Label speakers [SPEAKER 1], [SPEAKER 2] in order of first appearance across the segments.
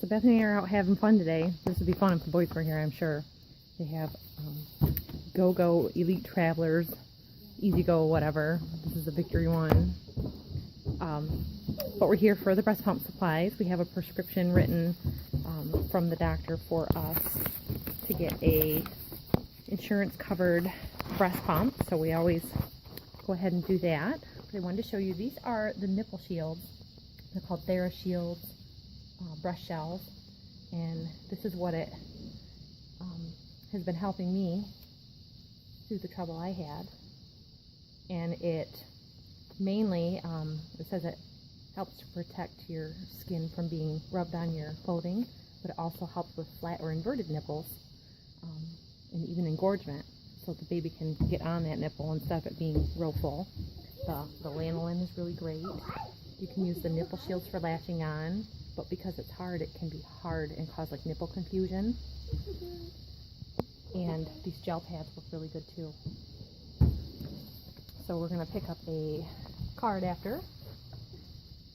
[SPEAKER 1] So Bethany and I are out having fun today. This would be fun if the boys were here, I'm sure. They have Go-Go Elite Travelers, Easy Go, whatever. This is a Victory one. But we're here for the breast pump supplies. We have a prescription written from the doctor for us to get a insurance covered breast pump. So we always go ahead and do that. But I wanted to show you, these are the nipple shields. They're called TheraShields breast shells. And this is what it has been helping me through the trouble I had. And it mainly, it says it helps to protect your skin from being rubbed on your clothing, but it also helps with flat or inverted nipples, and even engorgement, so the baby can get on that nipple instead of it being real full. The lanolin is really great. You can use the nipple shields for latching on, but because it's hard, it can be hard and cause like nipple confusion. And these gel pads look really good too. So we're going to pick up a card after,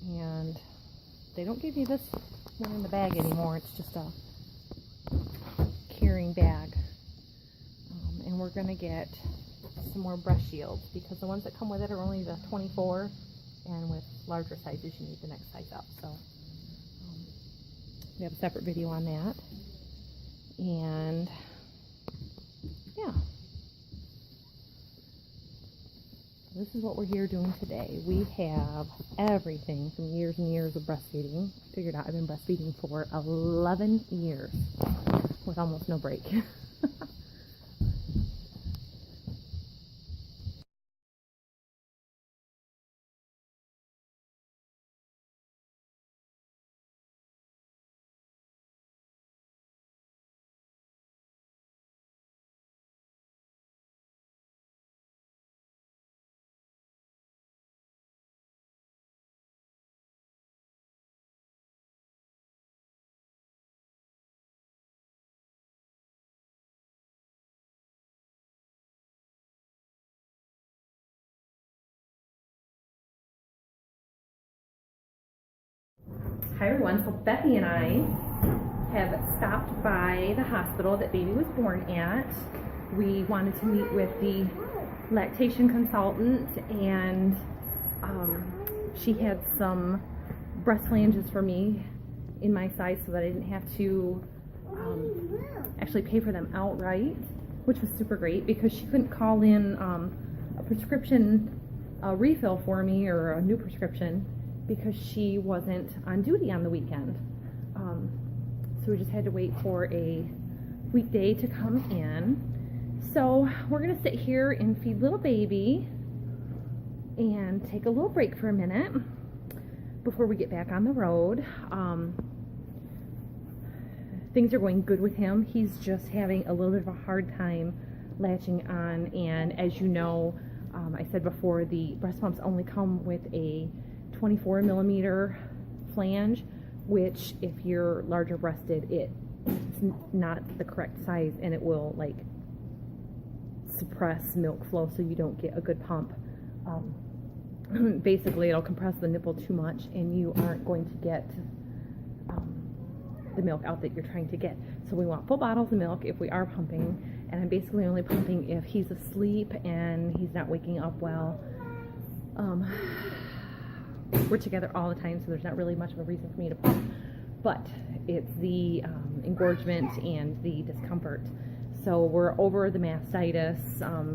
[SPEAKER 1] and they don't give you this one in the bag anymore. It's just a carrying bag. And we're going to get some more breast shields because the ones that come with it are only the 24, and with larger sizes you need the next size up. So we have a separate video on that. And yeah, this is what we're here doing today. We have everything from years and years of breastfeeding. Figured out I've been breastfeeding for 11 years with almost no break. Hi everyone, so Becky and I have stopped by the hospital that baby was born at. We wanted to meet with the lactation consultant, and she had some breast flanges for me in my size so that I didn't have to actually pay for them outright, which was super great because she couldn't call in a prescription refill for me, or a new prescription, because she wasn't on duty on the weekend. So we just had to wait for a weekday to come in. So we're gonna sit here and feed little baby and take a little break for a minute before we get back on the road. Things are going good with him. He's just having a little bit of a hard time latching on, and as you know, I said before, the breast pumps only come with a 24 millimeter flange, which if you're larger breasted, it's not the correct size, and it will like suppress milk flow so you don't get a good pump. Basically it'll compress the nipple too much and you aren't going to get the milk out that you're trying to get. So we want full bottles of milk if we are pumping, and I'm basically only pumping if he's asleep and he's not waking up well. We're together all the time, so there's not really much of a reason for me to pump, but it's the engorgement and the discomfort. So we're over the mastitis,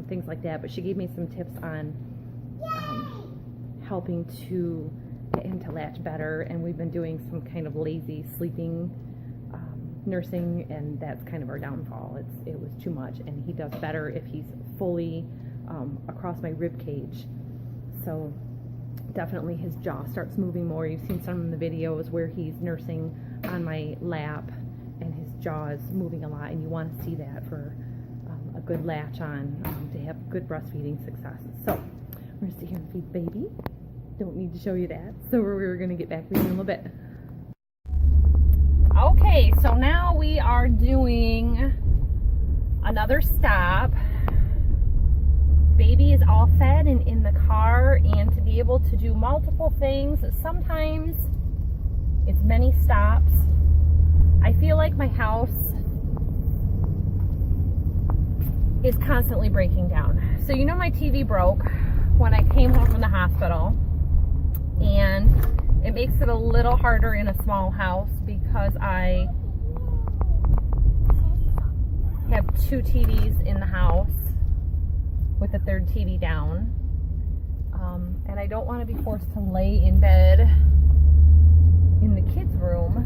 [SPEAKER 1] things like that, but she gave me some tips on helping to get him to latch better, and we've been doing some kind of lazy sleeping nursing, and that's kind of our downfall. It was too much, and he does better if he's fully across my rib cage. So definitely his jaw starts moving more. You've seen some of the videos where he's nursing on my lap and his jaw is moving a lot, and you want to see that for a good latch on to have good breastfeeding success. So we're going to sit here and feed baby. Don't need to show you that. So we're going to get back with you in a little bit. Okay, so now we are doing another stop. Baby is all fed and in the car, and to be able to do multiple things, sometimes it's many stops I feel like my house is constantly breaking down. So you know my TV broke when I came home from the hospital, and it makes it a little harder in a small house because I have 2 TVs in the house with a 3rd TV down. And I don't want to be forced to lay in bed in the kids' room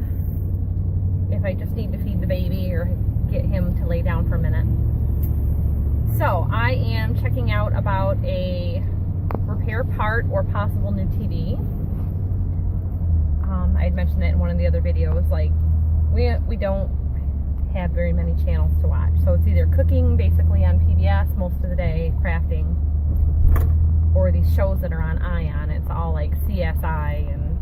[SPEAKER 1] if I just need to feed the baby or get him to lay down for a minute. So I am checking out about a repair part or possible new TV. I had mentioned that in one of the other videos, like we don't have very many channels to watch. So it's either cooking basically on PBS most of the day, crafting, or these shows that are on Ion. It's all like CSI and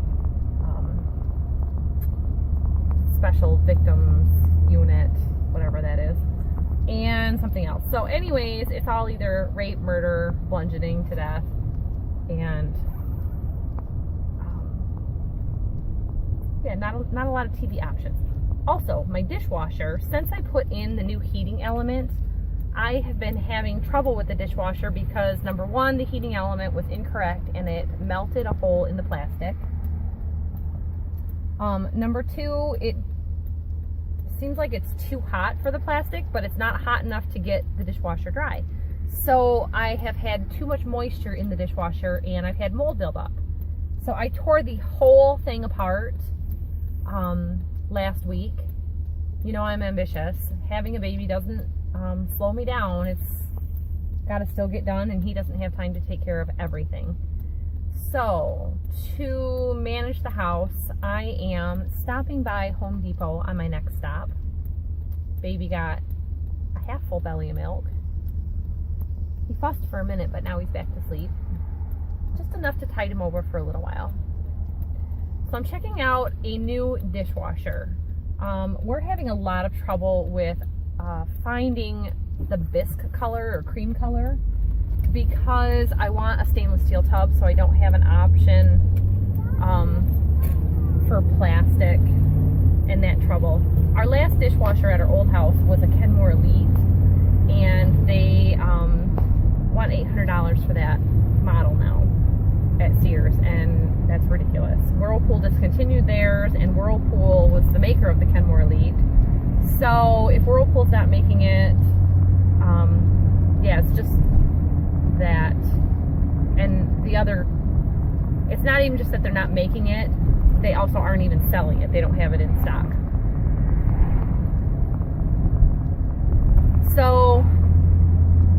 [SPEAKER 1] Special Victims Unit, whatever that is, and something else. So anyways, it's all either rape, murder, bludgeoning to death, and yeah, not a lot of TV options. Also, my dishwasher, since I put in the new heating element, I have been having trouble with the dishwasher because, number one, the heating element was incorrect and it melted a hole in the plastic. Number two, it seems like it's too hot for the plastic, but it's not hot enough to get the dishwasher dry. So I have had too much moisture in the dishwasher and I've had mold buildup. So I tore the whole thing apart last week. You know, I'm ambitious. Having a baby doesn't slow me down. It's got to still get done, and he doesn't have time to take care of everything. So to manage the house, I am stopping by Home Depot on my next stop. Baby got a half full belly of milk. He fussed for a minute, but now he's back to sleep. Just enough to tide him over for a little while. So I'm checking out a new dishwasher. We're having a lot of trouble with finding the bisque color or cream color because I want a stainless steel tub, so I don't have an option for plastic and that trouble. Our last dishwasher at our old house was a Kenmore Elite, and they want $800 for that model now at Sears, and that's ridiculous. Whirlpool discontinued theirs, and Whirlpool was the maker of the Kenmore Elite. So if Whirlpool's not making it, yeah, it's just that. And the other, it's not even just that they're not making it, they also aren't even selling it. They don't have it in stock. So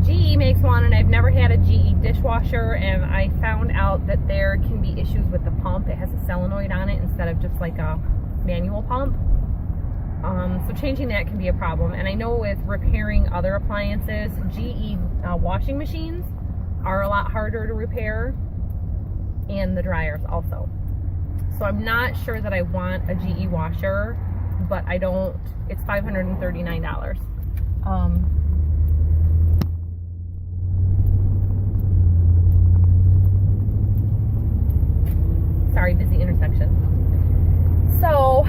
[SPEAKER 1] GE makes one, and I've never had a GE dishwasher, and I found out that there can be issues with the pump. It has a solenoid on it instead of just like a manual pump. So changing that can be a problem. And I know with repairing other appliances, GE washing machines are a lot harder to repair, and the dryers also. So I'm not sure that I want a GE washer, but I don't, it's $539. Sorry, busy intersection. So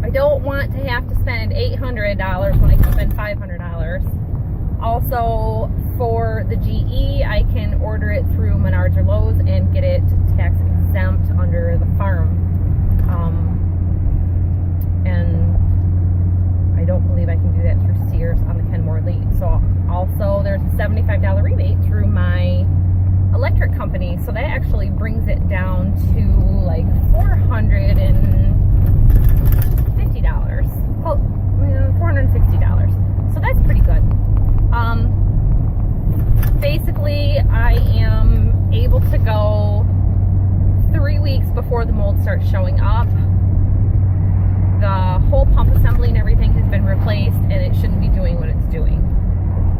[SPEAKER 1] I don't want to have to spend $800 when I can spend $500. Also, for the GE, I can order it through Menards or Lowe's and get it tax exempt under the farm. And I don't believe I can do that through Sears on the Kenmore Elite. So also, there's a $75 rebate through my electric company, so that actually brings it down to like $450. Well, $460. So that's pretty good. Basically, I am able to go 3 weeks before the mold starts showing up. The whole pump assembly and everything has been replaced, and it shouldn't be doing what it's doing.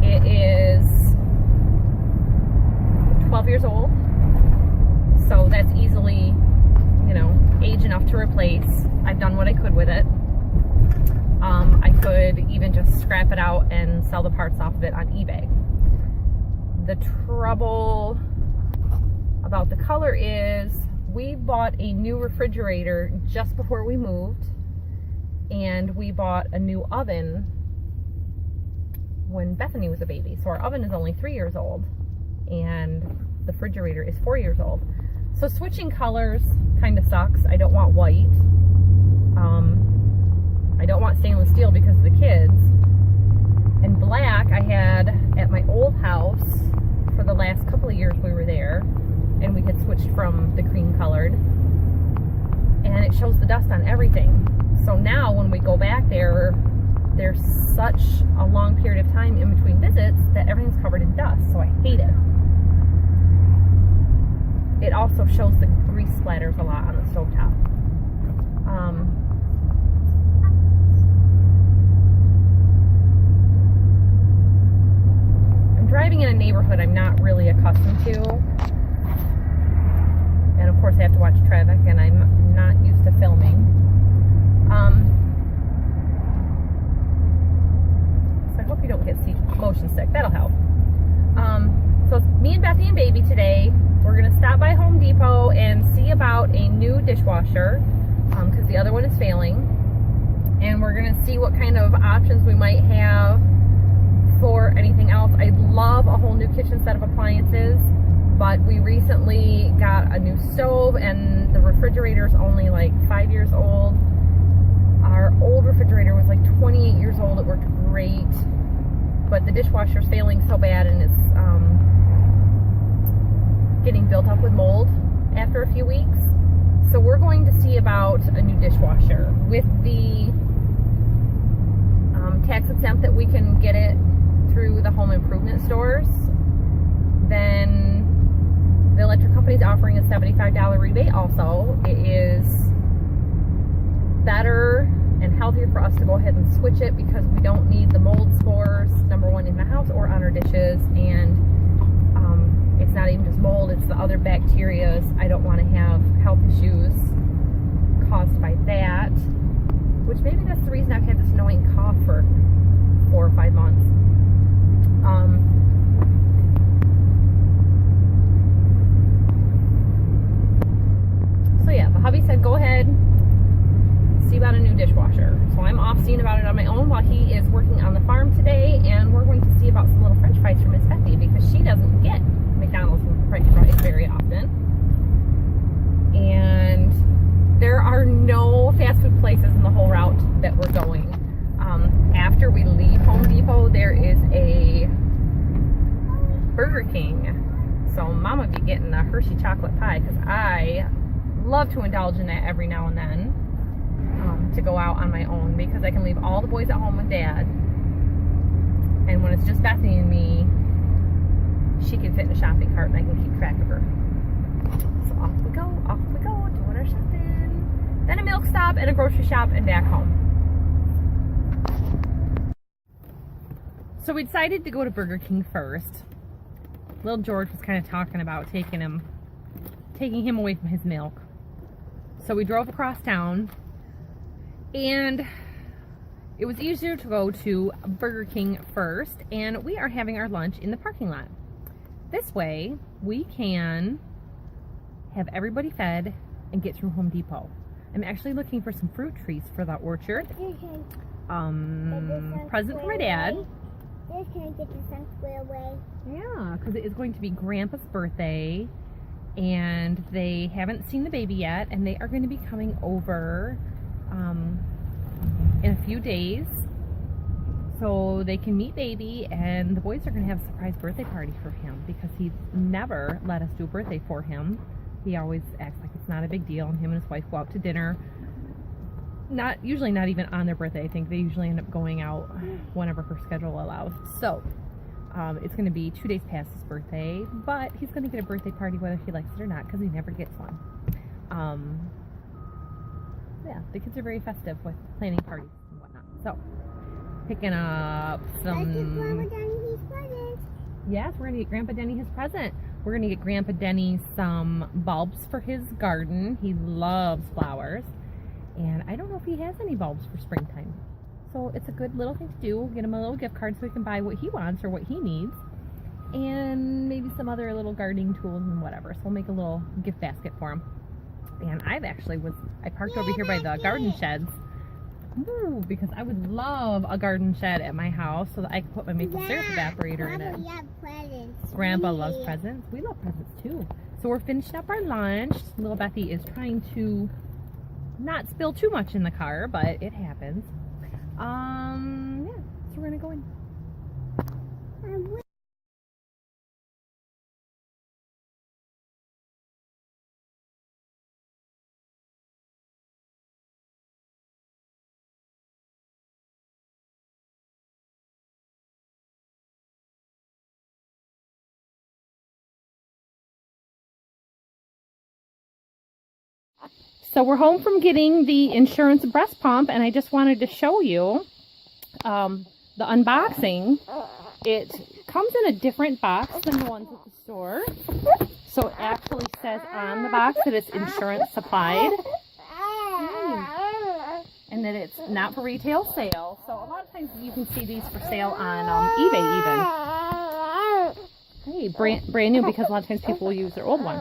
[SPEAKER 1] It is 12 years old, so that's easily, you know, age enough to replace. I've done what I could with it. I could even just scrap it out and sell the parts off of it on eBay. The trouble about the color is we bought a new refrigerator just before we moved, and we bought a new oven when Bethany was a baby. So our oven is only 3 years old, and the refrigerator is 4 years old. So switching colors kind of sucks. I don't want white. I don't want stainless steel because of the kids. And black I had at my old house for the last couple of years we were there, and we had switched from the cream colored, and it shows the dust on everything. So now when we go back there, there's such a long period of time in between visits that everything's covered in dust, so I hate it. It also shows the grease splatters a lot on the stovetop. I'm driving in a neighborhood I'm not really accustomed to, and of course I have to watch traffic, and I'm not used to filming. So I hope you don't get motion sick. That'll help. So it's me and Bethany and baby today. We're gonna stop by Home Depot and see about a new dishwasher, because the other one is failing, and we're gonna see what kind of options we might have for anything else. I'd love a whole new kitchen set of appliances, but we recently got a new stove, and the refrigerator is only like 5 years old. Our old refrigerator was like 28 years old. It worked great, but the dishwasher's failing so bad, and it's getting built up with mold after a few weeks. So we're going to see about a new dishwasher. With the tax exempt that we can get it through the home improvement stores, then the electric company is offering a $75 rebate also. It is better and healthier for us to go ahead and switch it, because we don't need the mold spores, number one, in the house or on our dishes, and it's not even just mold, it's the other bacterias. I don't want to have health issues caused by that, which maybe that's the reason I've had this annoying cough for 4 or 5 months. So yeah, the hubby said go ahead, see about a new dishwasher. So I'm off seeing about it on my own while he is working on the farm today, and we're going to see about some little french fries for Miss Becky, because she doesn't get McDonald's french fries very often. And there are no fast food places in the whole route that we're going. After we leave Home Depot, there is a Burger King. So Mama be getting a Hershey chocolate pie, because I love to indulge in that every now and then, to go out on my own, because I can leave all the boys at home with Dad, and when it's just Bethany and me, she can fit in a shopping cart and I can keep track of her. So off we go, doing our shopping, then a milk stop and a grocery shop and back home. So we decided to go to Burger King first. Little George was kind of talking about taking him away from his milk. So we drove across town, and it was easier to go to Burger King first, and we are having our lunch in the parking lot. This way we can have everybody fed and get through Home Depot. I'm actually looking for some fruit trees for the orchard. Present for my dad.
[SPEAKER 2] Can I get the sun square away?
[SPEAKER 1] Yeah, because it is going to be Grandpa's birthday, and they haven't seen the baby yet, and they are going to be coming over in a few days, so they can meet baby, and the boys are going to have a surprise birthday party for him, because he's never let us do a birthday for him. He always acts like it's not a big deal, and him and his wife go out to dinner. Usually not even on their birthday. I think they usually end up going out whenever her schedule allows. So it's going to be 2 days past his birthday, but he's going to get a birthday party whether he likes it or not, because he never gets one. Yeah, the kids are very festive with planning parties and whatnot. So picking up some.
[SPEAKER 2] Grandpa Denny his present.
[SPEAKER 1] Yes, we're going to get Grandpa Denny his present. We're going to get Grandpa Denny some bulbs for his garden. He loves flowers. And I don't know if he has any bulbs for springtime. So it's a good little thing to do. Get him a little gift card so he can buy what he wants or what he needs. And maybe some other little gardening tools and whatever. So we'll make a little gift basket for him. And I parked over here by the garden sheds Ooh, because I would love a garden shed at my house so that I could put my maple syrup evaporator in it.
[SPEAKER 2] Grandpa loves presents.
[SPEAKER 1] Grandpa loves presents. We love presents too. So we're finishing up our lunch. Little Bethy is trying to not spill too much in the car, but it happens. Yeah, so we're gonna go in. So we're home from getting the insurance breast pump, and I just wanted to show you the unboxing. It comes in a different box than the ones at the store. So it actually says on the box that it's insurance supplied. And that it's not for retail sale. So a lot of times you can see these for sale on eBay even. Hey, brand new, because a lot of times people will use their old one.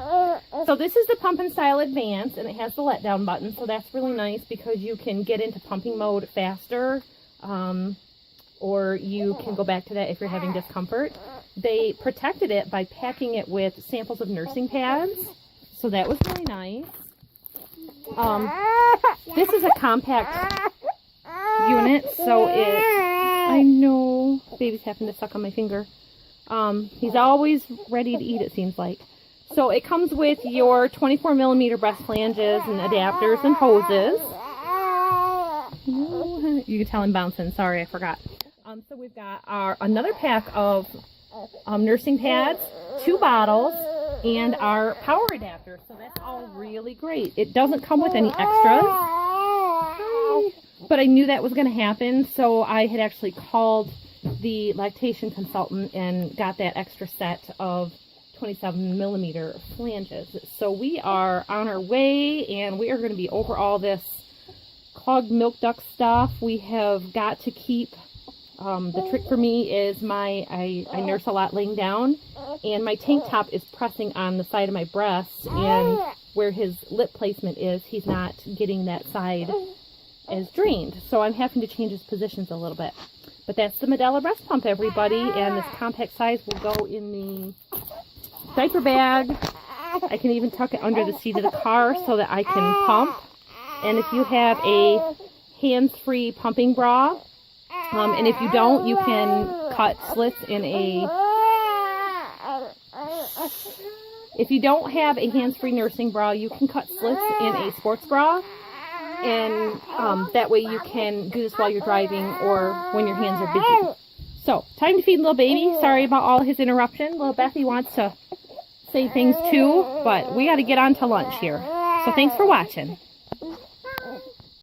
[SPEAKER 1] So this is the Pump and Style Advance, and it has the letdown button. So that's really nice because you can get into pumping mode faster, or you can go back to that if you're having discomfort. They protected it by packing it with samples of nursing pads. So that was really nice. This is a compact unit, so I know, baby's having to suck on my finger. He's always ready to eat, it seems like. So it comes with your 24mm breast flanges and adapters and hoses. You can tell I'm bouncing, sorry, I forgot. So we've got another pack of nursing pads, 2 bottles, and our power adapter. So that's all really great. It doesn't come with any extras, but I knew that was going to happen, so I had actually called the lactation consultant and got that extra set of 27mm flanges. So we are on our way, and we are going to be over all this clogged milk duct stuff. We have got to keep, the trick for me is I nurse a lot laying down, and my tank top is pressing on the side of my breast, and where his lip placement is, he's not getting that side as drained. So I'm having to change his positions a little bit. But that's the Medela breast pump, everybody, and this compact size will go in the diaper bag. I can even tuck it under the seat of the car so that I can pump. And if you have a hands-free pumping bra, and if you don't, you can cut slits in a... If you don't have a hands-free nursing bra, you can cut slits in a sports bra. And that way you can do this while you're driving or when your hands are busy. So, time to feed little baby. Sorry about all his interruption. Little Bethy wants to say things too, but we got to get on to lunch here. So thanks for watching.